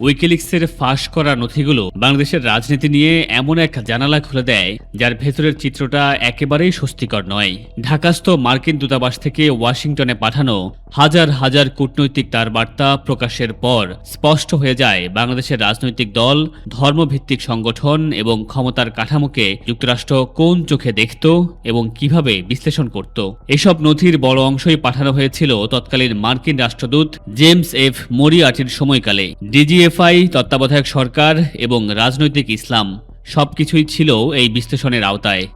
উইকিলিক্সের ফাঁস করা নথিগুলো বাংলাদেশের রাজনীতি নিয়ে এমন এক জানালা খুলে দেয় যার ভেতরের চিত্রটা একেবারেই স্বস্তিকর নয়। ঢাকাস্থ মার্কিন দূতাবাস থেকে ওয়াশিংটনে পাঠানো হাজার হাজার কূটনৈতিক তার বার্তা প্রকাশের পর স্পষ্ট হয়ে যায় বাংলাদেশের রাজনৈতিক দল, ধর্মভিত্তিক সংগঠন এবং ক্ষমতার কাঠামোকে যুক্তরাষ্ট্র কোন চোখে দেখত এবং কিভাবে বিশ্লেষণ করত। এসব নথির বড় অংশই পাঠানো হয়েছিল তৎকালীন মার্কিন রাষ্ট্রদূত জেমস এফ মরিয়ার্টির সময়কালে। ডিজিএফআই, তত্ত্বাবধায়ক সরকার এবং রাজনৈতিক ইসলাম সবকিছুই ছিল এই বিশ্লেষণের আওতায়।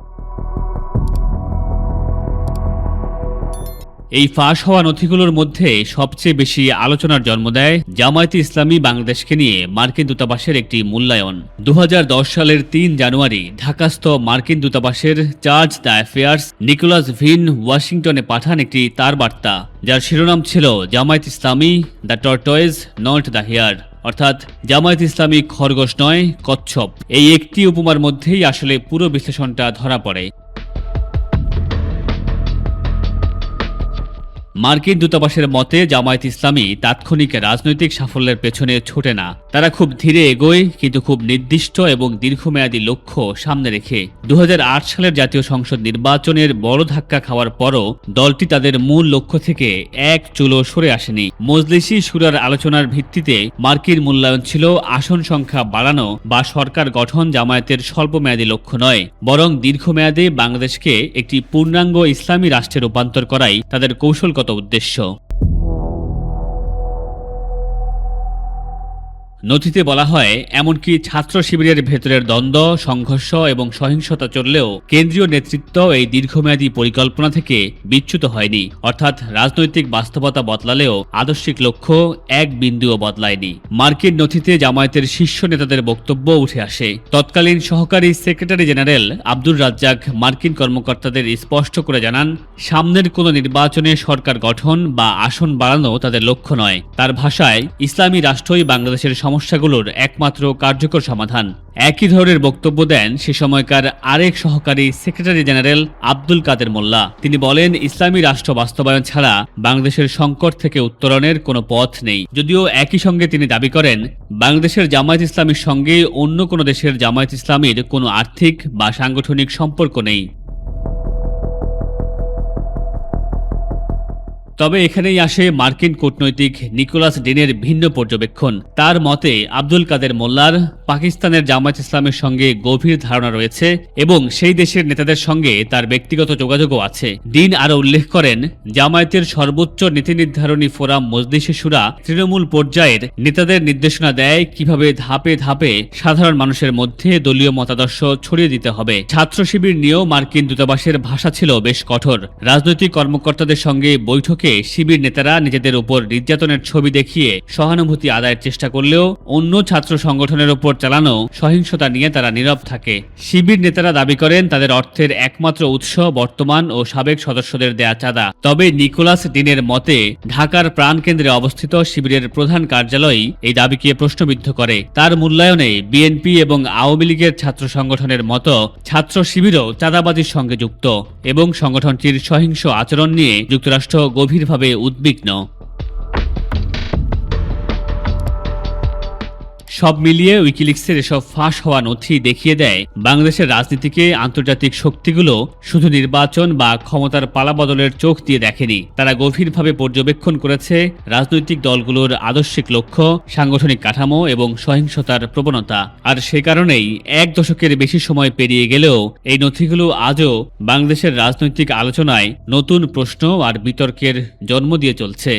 এই ফাঁস হওয়া নথিগুলোর মধ্যে সবচেয়ে বেশি আলোচনার জন্ম দেয় জামায়াতে ইসলামী বাংলাদেশকে নিয়ে মার্কিন দূতাবাসের একটি মূল্যায়ন। 2010 সালের 3 জানুয়ারি ঢাকাস্থ মার্কিন দূতাবাসের চার্জ দ্য অ্যাফেয়ার্স নিকোলাস ভিন ওয়াশিংটনে পাঠান একটি তার বার্তা, যার শিরোনাম ছিল Jamaat Islami the tortoise not the hare, অর্থাৎ জামায়াত ইসলামী খরগোশ নয়, কচ্ছপ। এই একটি উপমার মধ্যেই আসলে পুরো বিশ্লেষণটা ধরা পড়ে। মার্কিন দূতাবাসের মতে জামায়াত ইসলামী তাৎক্ষণিক রাজনৈতিক সাফল্যের পেছনে ছোটে না। তারা খুব ধীরে এগোয়, কিন্তু খুব নির্দিষ্ট এবং দীর্ঘমেয়াদী লক্ষ্য সামনে রেখে। 2008 সালের জাতীয় সংসদ নির্বাচনের বড় ধাক্কা খাওয়ার পরও দলটি তাদের মূল লক্ষ্য থেকে এক চুলো সরে আসেনি। মজলিসি শুরার আলোচনার ভিত্তিতে মার্কিন মূল্যায়ন ছিল আসন সংখ্যা বাড়ানো বা সরকার গঠন জামায়াতের স্বল্পমেয়াদী লক্ষ্য নয়, বরং দীর্ঘমেয়াদে বাংলাদেশকে একটি পূর্ণাঙ্গ ইসলামী রাষ্ট্রে রূপান্তর করাই তাদের কৌশলগত উদ্দেশ্য। নথিতে বলা হয়, এমনকি ছাত্র শিবিরের ভেতরের দ্বন্দ্ব, সংঘর্ষ এবং সহিংসতা চললেও কেন্দ্রীয় নেতৃত্ব এই দীর্ঘমেয়াদী পরিকল্পনা থেকে বিচ্যুত হয়নি। অর্থাৎ রাজনৈতিক বাস্তবতা বদলালেও আদর্শিক লক্ষ্য এক বিন্দুও বদলায়নি। মার্কিন নথিতে জামায়াতের শীর্ষ নেতাদের বক্তব্য উঠে আসে। তৎকালীন সহকারী সেক্রেটারি জেনারেল আব্দুর রাজ্জাক মার্কিন কর্মকর্তাদের স্পষ্ট করে জানান, সামনের কোনো নির্বাচনে সরকার গঠন বা আসন বাড়ানো তাদের লক্ষ্য নয়। তার ভাষায়, ইসলামী রাষ্ট্রই বাংলাদেশের সমস্যাগুলোর একমাত্র কার্যকর সমাধান। একই ধরনের বক্তব্য দেন সে সময়কার আরেক সহকারী সেক্রেটারি জেনারেল আব্দুল কাদের মোল্লা। তিনি বলেন, ইসলামী রাষ্ট্র বাস্তবায়ন ছাড়া বাংলাদেশের সংকট থেকে উত্তরণের কোনো পথ নেই। যদিও একই সঙ্গে তিনি দাবি করেন, বাংলাদেশের জামায়াত ইসলামীর সঙ্গে অন্য কোনো দেশের জামায়াত ইসলামীর কোনো আর্থিক বা সাংগঠনিক সম্পর্ক নেই। তবে এখানেই আসে মার্কিন কূটনৈতিক নিকোলাস ডিনের ভিন্ন পর্যবেক্ষণ। তার মতে, আব্দুল কাদের মোল্লার পাকিস্তানের জামায়াত ইসলামের সঙ্গে গভীর ধারণা রয়েছে এবং সেই দেশের নেতাদের সঙ্গে তার ব্যক্তিগত যোগাযোগও আছে। ডিন আরও উল্লেখ করেন, জামায়াতের সর্বোচ্চ নীতি নির্ধারণী ফোরাম মজলিসে শুরা তৃণমূল পর্যায়ের নেতাদের নির্দেশনা দেয় কিভাবে ধাপে ধাপে সাধারণ মানুষের মধ্যে দলীয় মতাদর্শ ছড়িয়ে দিতে হবে। ছাত্র শিবির নিয়েও মার্কিন দূতাবাসের ভাষা ছিল বেশ কঠোর। রাজনৈতিক কর্মকর্তাদের সঙ্গে বৈঠকে শিবির নেতারা নিজেদের উপর নির্যাতনের ছবি দেখিয়ে সহানুভূতি আদায়ের চেষ্টা করলেও অন্য ছাত্র সংগঠনের উপর চালানো সহিংসতা নিয়ে তারা নীরব থাকে। শিবির নেতারা দাবি করেন, তাদের অর্থের একমাত্র উৎস বর্তমান ও সাবেক সদস্যদের দেয়া চাঁদা। তবে নিকোলাস ডিনের মতে, ঢাকার প্রাণকেন্দ্রে অবস্থিত শিবিরের প্রধান কার্যালয় এই দাবিকে প্রশ্নবিদ্ধ করে। তার মূল্যায়নে বিএনপি এবং আওয়ামী লীগের ছাত্র সংগঠনের মতো ছাত্র শিবিরও চাঁদাবাজির সঙ্গে যুক্ত এবং সংগঠনটির সহিংস আচরণ নিয়ে যুক্তরাষ্ট্র গভীরভাবে উদ্বিগ্ন। সব মিলিয়ে উইকিলিক্সের এসব ফাঁস হওয়া নথি দেখিয়ে দেয়, বাংলাদেশের রাজনীতিকে আন্তর্জাতিক শক্তিগুলো শুধু নির্বাচন বা ক্ষমতার পালাবদলের চোখ দিয়ে দেখেনি। তারা গভীরভাবে পর্যবেক্ষণ করেছে রাজনৈতিক দলগুলোর আদর্শিক লক্ষ্য, সাংগঠনিক কাঠামো এবং সহিংসতার প্রবণতা। আর সে কারণেই এক দশকের বেশি সময় পেরিয়ে গেলেও এই নথিগুলো আজও বাংলাদেশের রাজনৈতিক আলোচনায় নতুন প্রশ্ন আর বিতর্কের জন্ম দিয়ে চলছে।